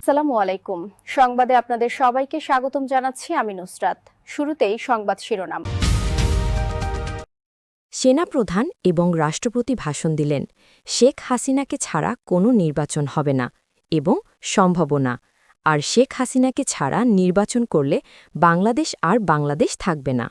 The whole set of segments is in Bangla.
আসসালামু আলাইকুম। সংবাদে আপনাদের সবাইকে স্বাগতম জানাচ্ছি আমি নুসরাত। শুরুতেই সংবাদ শিরোনাম। সেনাপ্রধান এবং রাষ্ট্রপতি ভাষণ দিলেন, শেখ হাসিনাকে ছাড়া কোনো নির্বাচন হবে না এবং সম্ভবও না। আর শেখ হাসিনাকে ছাড়া নির্বাচন করলে বাংলাদেশ আর বাংলাদেশ থাকবে না।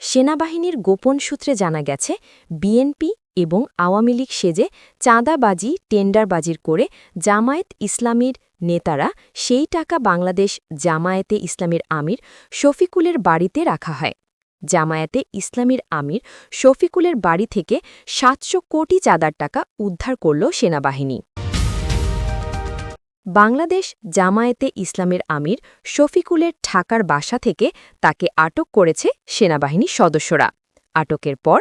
সেনাবাহিনীর গোপন সূত্রে জানা গেছে, বিএনপি এবং আওয়ামী লীগ সেজে চাঁদাবাজি টেন্ডারবাজির করে জামায়াত ইসলামীর নেতারা সেই টাকা বাংলাদেশ জামায়াতে ইসলামীর আমির শফিকুলের বাড়িতে রাখা হয়। জামায়াতে ইসলামীর আমির শফিকুলের বাড়ি থেকে ৭০০ কোটি চাঁদার টাকা উদ্ধার করল সেনাবাহিনী। বাংলাদেশ জামায়াতে ইসলামের আমির শফিকুলের ঢাকার বাসা থেকে তাকে আটক করেছে সেনাবাহিনীর সদস্যরা। আটকের পর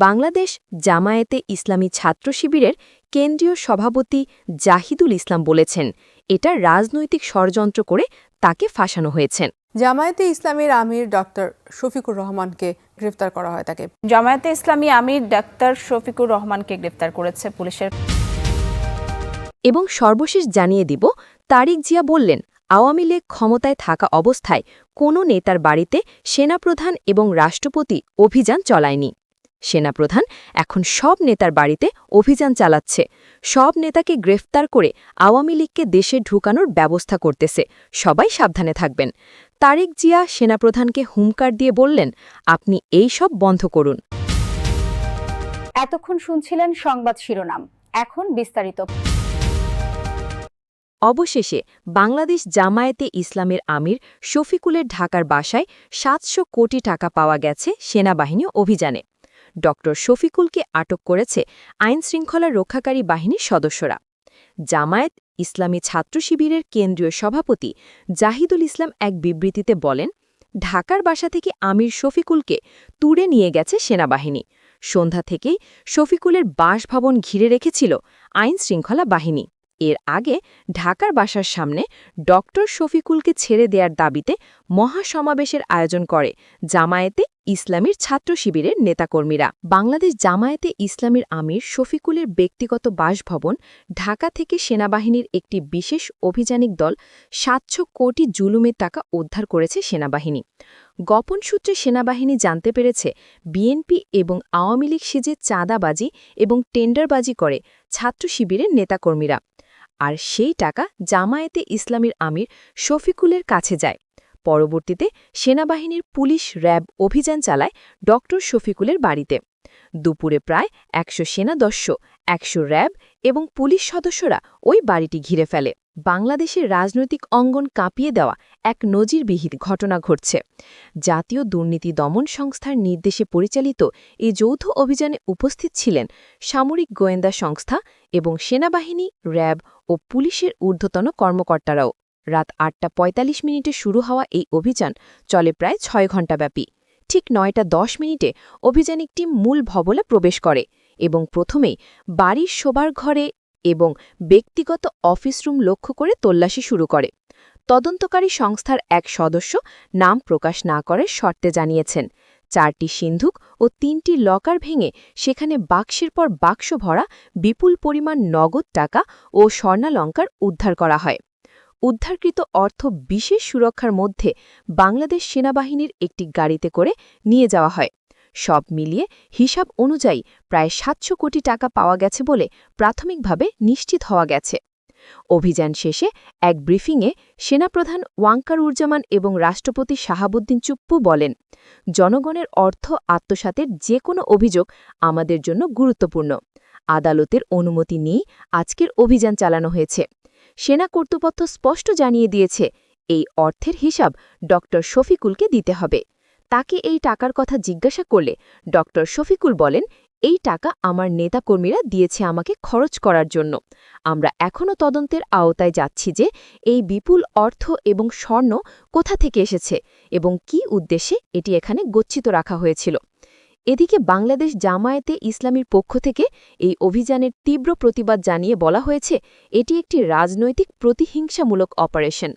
বাংলাদেশ জামায়াতে ইসলামী ছাত্র শিবিরের কেন্দ্রীয় সভাপতি জাহিদুল ইসলাম বলেছেন, এটা রাজনৈতিক ষড়যন্ত্র করে তাকে ফাঁসানো হয়েছে। জামায়াতে ইসলামীর আমির ডক্টর শফিকুর রহমানকে গ্রেফতার করা হয়। তাকে জামায়াতে ইসলামী আমির ডাক্তার শফিকুর রহমানকে গ্রেফতার করেছে পুলিশের। এবং সর্বশেষ জানিয়ে দিব, তারিক জিয়া বললেন, আওয়ামী লীগ ক্ষমতায় থাকা অবস্থায় কোনো নেতার বাড়িতে সেনাপ্রধান এবং রাষ্ট্রপতি অভিযান চলায়নি। সেনাপ্রধান এখন সব নেতার বাড়িতে অভিযান চালাচ্ছে, সব নেতাকে গ্রেফতার করে আওয়ামী লীগকে দেশে ঢুকানোর ব্যবস্থা করতেছে। সবাই সাবধানে থাকবেন। তারিক জিয়া সেনাপ্রধানকে হুমকার দিয়ে বললেন, আপনি এই সব বন্ধ করুন। এতক্ষণ শুনছিলেন সংবাদ শিরোনাম, এখন বিস্তারিত। অবশেষে বাংলাদেশ জামায়াতে ইসলামের আমির শফিকুলের ঢাকার বাসায় ৭০০ কোটি টাকা পাওয়া গেছে সেনাবাহিনী অভিযানে। ড শফিকুলকে আটক করেছে আইনশৃঙ্খলা রক্ষাকারী বাহিনীর সদস্যরা। জামায়াত ইসলামী ছাত্র শিবিরের কেন্দ্রীয় সভাপতি জাহিদুল ইসলাম এক বিবৃতিতে বলেন, ঢাকার বাসা থেকে আমির শফিকুলকে তুড়ে নিয়ে গেছে সেনাবাহিনী। সন্ধ্যা থেকেই শফিকুলের বাসভবন ঘিরে রেখেছিল আইনশৃঙ্খলা বাহিনী। এর আগে ঢাকার বাসার সামনে ডক্টর শফিকুলকে ছেড়ে দেওয়ার দাবিতে মহাসমাবেশের আয়োজন করে জামায়াতে ইসলামীর ছাত্র শিবিরের নেতাকর্মীরা। বাংলাদেশ জামায়াতে ইসলামীর আমির শফিকুলের ব্যক্তিগত বাসভবন ঢাকা থেকে সেনাবাহিনীর একটি বিশেষ অভিযানিক দল ৭০০ কোটি জুলুমের টাকা উদ্ধার করেছে সেনাবাহিনী। গোপন সূত্রে সেনাবাহিনী জানতে পেরেছে, বিএনপি এবং আওয়ামী লীগ সেজে চাঁদাবাজি এবং টেন্ডারবাজি করে ছাত্র শিবিরের নেতাকর্মীরা। আর সেই টাকা জামায়াতে ইসলামীর আমির শফিকুলের কাছে যায়। পরবর্তীতে সেনাবাহিনীর পুলিশ র্যাব অভিযান চালায় ডক্টর শফিকুলের বাড়িতে। দুপুরে প্রায় ১০০ সেনাদস্য, ১০০ র্যাব এবং পুলিশ সদস্যরা ওই বাড়িটি ঘিরে ফেলে। বাংলাদেশের রাজনৈতিক অঙ্গন কাঁপিয়ে দেওয়া এক নজিরবিহীন ঘটনা ঘটছে। জাতীয় দুর্নীতি দমন সংস্থার নির্দেশে পরিচালিত এই যৌথ অভিযানে উপস্থিত ছিলেন সামরিক গোয়েন্দা সংস্থা এবং সেনাবাহিনী, র্যাব ও পুলিশের ঊর্ধ্বতন কর্মকর্তারাও। রাত ৮টা ৪৫ মিনিটে শুরু হওয়া এই অভিযান চলে প্রায় ৬ ঘণ্টাব্যাপী। ঠিক ৯টা ১০ মিনিটে অভিযানিক টিম মূল ভবনে প্রবেশ করে এবং প্রথমেই বাড়ির শোবার ঘরে এবং ব্যক্তিগত অফিস রুম লক্ষ্য করে তল্লাশি শুরু করে। তদন্তকারী সংস্থার এক সদস্য নাম প্রকাশ না করার শর্তে জানিয়েছেন, ৪টি সিন্ধুক ও ৩টি লকার ভেঙে সেখানে বাক্সের পর বাক্স ভরা বিপুল পরিমাণ নগদ টাকা ও স্বর্ণালঙ্কার উদ্ধার করা হয়। উদ্ধারকৃত অর্থ বিশেষ সুরক্ষার মধ্যে বাংলাদেশ সেনাবাহিনীর একটি গাড়িতে করে নিয়ে যাওয়া হয়। সব মিলিয়ে হিসাব অনুযায়ী প্রায় ৭০০ কোটি টাকা পাওয়া গেছে বলে প্রাথমিকভাবে নিশ্চিত হওয়া গেছে। অভিযান শেষে এক ব্রিফিংয়ে সেনাপ্রধান ওয়াঙ্কারুজ্জামান এবং রাষ্ট্রপতি শাহাবুদ্দিন চুপ্পু বলেন, জনগণের অর্থ আত্মসাতের যে কোনো অভিযোগ আমাদের জন্য গুরুত্বপূর্ণ। আদালতের অনুমতি নিয়েই আজকের অভিযান চালানো হয়েছে। সেনা কর্তৃপক্ষ স্পষ্ট জানিয়ে দিয়েছে, এই অর্থের হিসাব ডক্টর শফিকুলকে দিতে হবে। তাকে এই টাকার কথা জিজ্ঞাসা করলে ডক্টর শফিকুল বলেন, এই টাকা আমার নেতাকর্মীরা দিয়েছে আমাকে খরচ করার জন্য। আমরা এখনও তদন্তের আওতায় যাচ্ছি যে এই বিপুল অর্থ এবং স্বর্ণ কোথা থেকে এসেছে এবং কী উদ্দেশ্যে এটি এখানে গচ্ছিত রাখা হয়েছিল। এদিকে বাংলাদেশ জামায়াতে ইসলামীর পক্ষ থেকে এই অভিযানের তীব্র প্রতিবাদ জানিয়ে বলা হয়েছে, এটি একটি রাজনৈতিক প্রতিহিংসামূলক অপারেশন।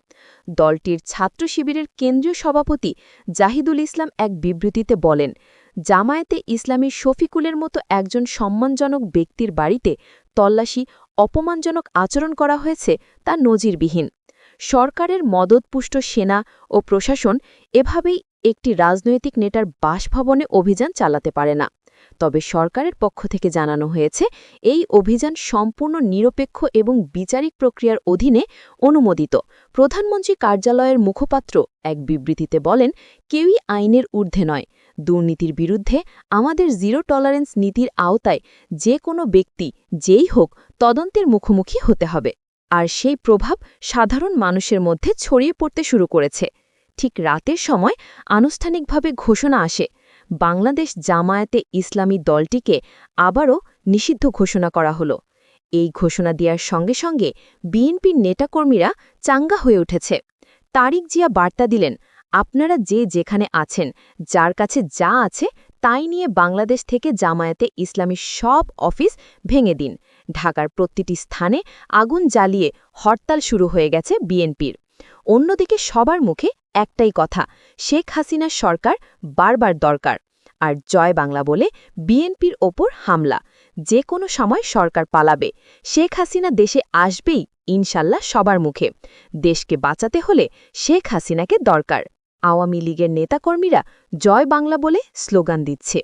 দলটির ছাত্র শিবিরের কেন্দ্রীয় সভাপতি জাহিদুল ইসলাম এক বিবৃতিতে বলেন, জামায়াতে ইসলামীর শফিকুলের মতো একজন সম্মানজনক ব্যক্তির বাড়িতে তল্লাশি অপমানজনক আচরণ করা হয়েছে তা নজিরবিহীন। সরকারের মদতপুষ্ট সেনা ও প্রশাসন এভাবেই একটি রাজনৈতিক নেতার বাসভবনে অভিযান চালাতে পারে না। তবে সরকারের পক্ষ থেকে জানানো হয়েছে এই অভিযান সম্পূর্ণ নিরপেক্ষ এবং বিচারিক প্রক্রিয়ার অধীনে অনুমোদিত। প্রধানমন্ত্রী কার্যালয়ের মুখপাত্র এক বিবৃতিতে বলেন, কেউই আইনের ঊর্ধ্বে নয়। দুর্নীতির বিরুদ্ধে আমাদের জিরো টলারেন্স নীতির আওতায় যে কোনো ব্যক্তি যেই হোক তদন্তের মুখোমুখি হতে হবে। আর সেই প্রভাব সাধারণ মানুষের মধ্যে ছড়িয়ে পড়তে শুরু করেছে। ঠিক রাতের সময় আনুষ্ঠানিকভাবে ঘোষণা আসে, বাংলাদেশ জামায়াতে ইসলামী দলটিকে আবারও নিষিদ্ধ ঘোষণা করা হলো। এই ঘোষণা দেওয়ার সঙ্গে সঙ্গে বিএনপির নেতাকর্মীরা চাঙ্গা হয়ে উঠেছে। তারিক জিয়া বার্তা দিলেন, আপনারা যে যেখানে আছেন, যার কাছে যা আছে তাই নিয়ে বাংলাদেশ থেকে জামায়াতে ইসলামীর সব অফিস ভেঙে দিন। ঢাকার প্রতিটি স্থানে আগুন জ্বালিয়ে হরতাল শুরু হয়ে গেছে বিএনপির। অন্যদিকে সবার মুখে একটাই কথা, শেখ হাসিনার সরকার বারবার দরকার। আর জয় বাংলা বলে বিএনপির ওপর হামলা। যে কোনো সময় সরকার পালাবে, শেখ হাসিনা দেশে আসবেই ইনশাল্লাহ সবার মুখে। দেশকে বাঁচাতে হলে শেখ হাসিনাকে দরকার। আওয়ামী লীগের নেতাকর্মীরা জয় বাংলা বলে স্লোগান দিচ্ছে।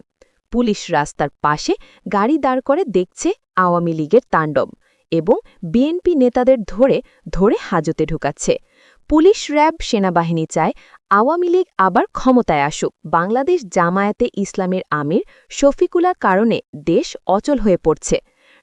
পুলিশ রাস্তার পাশে গাড়ি দাঁড় করে দেখছে আওয়ামী লীগের তাণ্ডব এবং বিএনপি নেতাদের ধরে ধরে হাজতে ঢুকাচ্ছে। পুলিশ, র্যাব, সেনাবাহিনী চায় আওয়ামী লীগ আবার ক্ষমতায় আসুক। বাংলাদেশ জামায়াতে ইসলামের আমির শফিকুলার কারণে দেশ অচল হয়ে পড়ছে।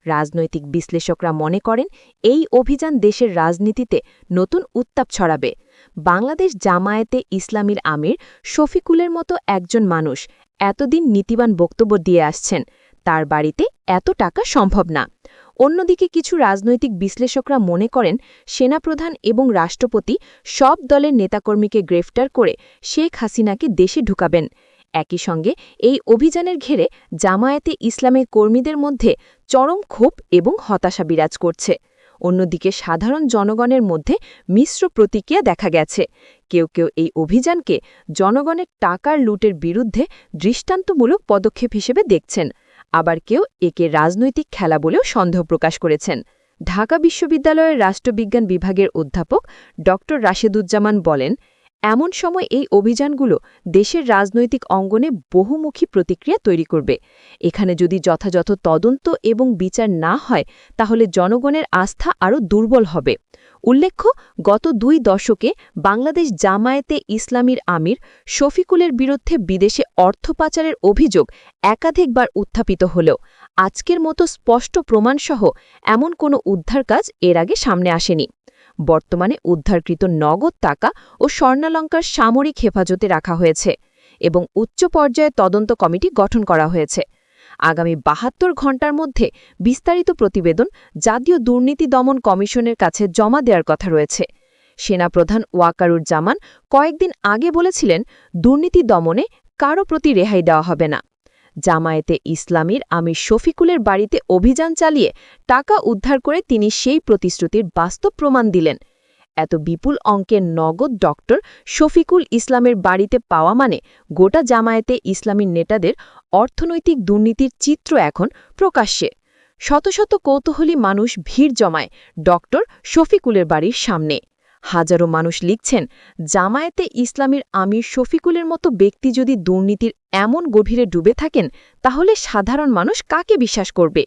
রাজনৈতিক বিশ্লেষকরা মনে করেন, এই অভিযান দেশের রাজনীতিতে নতুন উত্তাপ ছড়াবে। বাংলাদেশ জামায়াতে ইসলামীর আমির শফিকুলের মতো একজন মানুষ এতদিন নীতিবান বক্তব্য দিয়ে আসছেন, তার বাড়িতে এত টাকা সম্ভব না। অন্যদিকে কিছু রাজনৈতিক বিশ্লেষকরা মনে করেন, সেনাপ্রধান এবং রাষ্ট্রপতি সব দলের নেতাকর্মীকে গ্রেফতার করে শেখ হাসিনাকে দেশে ঢুকাবেন। একই সঙ্গে এই অভিযানের ঘিরে জামায়াতে ইসলামের কর্মীদের মধ্যে চরম ক্ষোভ এবং হতাশা বিরাজ করছে। অন্যদিকে সাধারণ জনগণের মধ্যে মিশ্র প্রতিক্রিয়া দেখা গেছে। কেউ কেউ এই অভিযানকে জনগণের টাকার লুটের বিরুদ্ধে দৃষ্টান্তমূলক পদক্ষেপ হিসেবে দেখছেন, আবার কেউ একে রাজনৈতিক খেলা বলেও সন্দেহ প্রকাশ করেছেন। ঢাকা বিশ্ববিদ্যালয়ের রাষ্ট্রবিজ্ঞান বিভাগের অধ্যাপক ড রাশেদুজ্জামান বলেন, এমন সময় এই অভিযানগুলো দেশের রাজনৈতিক অঙ্গনে বহুমুখী প্রতিক্রিয়া তৈরি করবে। এখানে যদি যথাযথ তদন্ত এবং বিচার না হয় তাহলে জনগণের আস্থা আরও দুর্বল হবে। উল্লেখ্য, গত 2 দশকে বাংলাদেশ জামায়াতে ইসলামীর আমির শফিকুলের বিরুদ্ধে বিদেশে অর্থ পাচারের অভিযোগ একাধিকবার উত্থাপিত হলেও আজকের মতো স্পষ্ট প্রমাণসহ এমন কোনো উদ্ধার কাজ এর আগে সামনে আসেনি। বর্তমানে উদ্ধারকৃত নগদ টাকা ও স্বর্ণালঙ্কার সামরিক হেফাজতে রাখা হয়েছে এবং উচ্চ পর্যায়ে তদন্ত কমিটি গঠন করা হয়েছে। আগামী 72 ঘণ্টার মধ্যে বিস্তারিত প্রতিবেদন জাতীয় দুর্নীতি দমন কমিশনের কাছে জমা দেওয়ার কথা রয়েছে। সেনাপ্রধান ওয়াকারুজ্জামান কয়েকদিন আগে বলেছিলেন, দুর্নীতি দমনে কারও প্রতি রেহাই দেওয়া হবে না। জামায়াতে ইসলামীর আমির শফিকুলের বাড়িতে অভিযান চালিয়ে টাকা উদ্ধার করে তিনি সেই প্রতিশ্রুতির বাস্তব প্রমাণ দিলেন। এত বিপুল অঙ্কের নগদ ডক্টর শফিকুল ইসলামের বাড়িতে পাওয়া মানে গোটা জামায়াতে ইসলামীর নেতাদের অর্থনৈতিক দুর্নীতির চিত্র এখন প্রকাশ্যে। শত শত কৌতূহলী মানুষ ভিড় জমায় ডক্টর শফিকুলের বাড়ির সামনে। হাজারো মানুষ লিখছেন, জামায়াতে ইসলামীর আমির শফিকুলের মতো ব্যক্তি যদি দুর্নীতির এমন গভীরে ডুবে থাকেন তাহলে সাধারণ মানুষ কাকে বিশ্বাস করবে।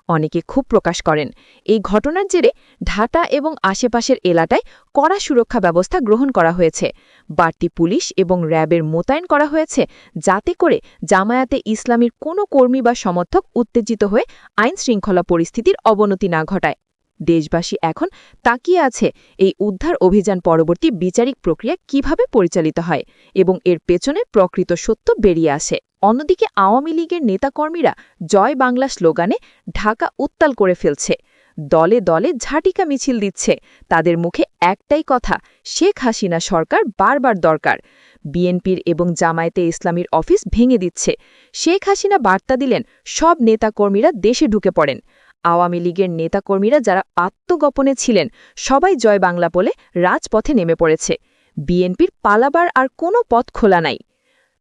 অনেকে ক্ষোভ প্রকাশ করেন, এই ঘটনার জেরে ঢাকা এবং আশেপাশের এলাকায় কড়া সুরক্ষা ব্যবস্থা গ্রহণ করা হয়েছে। বাড়তি পুলিশ এবং র্যাবের মোতায়েন করা হয়েছে, যাতে করে জামায়াতে ইসলামীর কোনো কর্মী বা সমর্থক উত্তেজিত হয়ে আইন শৃঙ্খলা পরিস্থিতির অবনতি না ঘটায়। দেশবাসী এখন তাকিয়ে আছে এই উদ্ধার অভিযান পরবর্তী বিচারিক প্রক্রিয়া কিভাবে পরিচালিত হয় এবং এর পেছনে প্রকৃত সত্য বেরিয়ে আসে। অন্যদিকে আওয়ামী লীগের নেতাকর্মীরা জয় বাংলা স্লোগানে ঢাকা উত্তাল করে ফেলছে। দলে দলে ঝাঁটিকা মিছিল দিচ্ছে। তাদের মুখে একটাই কথা, শেখ হাসিনা সরকার বারবার দরকার। বিএনপির এবং জামায়াতে ইসলামীর অফিস ভেঙে দিচ্ছে। শেখ হাসিনা বার্তা দিলেন, সব নেতাকর্মীরা দেশে ঢুকে পড়েন। আওয়ামী লীগের নেতাকর্মীরা যারা আত্মগোপনে ছিলেন সবাই জয় বাংলা বলে রাজপথে নেমে পড়েছে। বিএনপির পালাবার আর কোনো পথ খোলা নাই।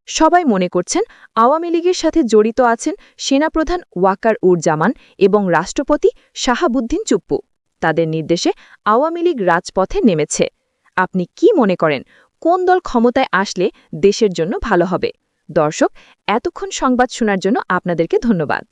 সবাই মনে করছেন আওয়ামী লীগের সাথে জড়িত আছেন সেনাপ্রধান ওয়াকার উর জামান এবং রাষ্ট্রপতি শাহাবুদ্দিন চুপ্পু। তাদের নির্দেশে আওয়ামী লীগ রাজপথে নেমেছে। আপনি কি মনে করেন কোন দল ক্ষমতায় আসলে দেশের জন্য ভালো হবে? দর্শক, এতক্ষণ সংবাদ শোনার জন্য আপনাদেরকে ধন্যবাদ।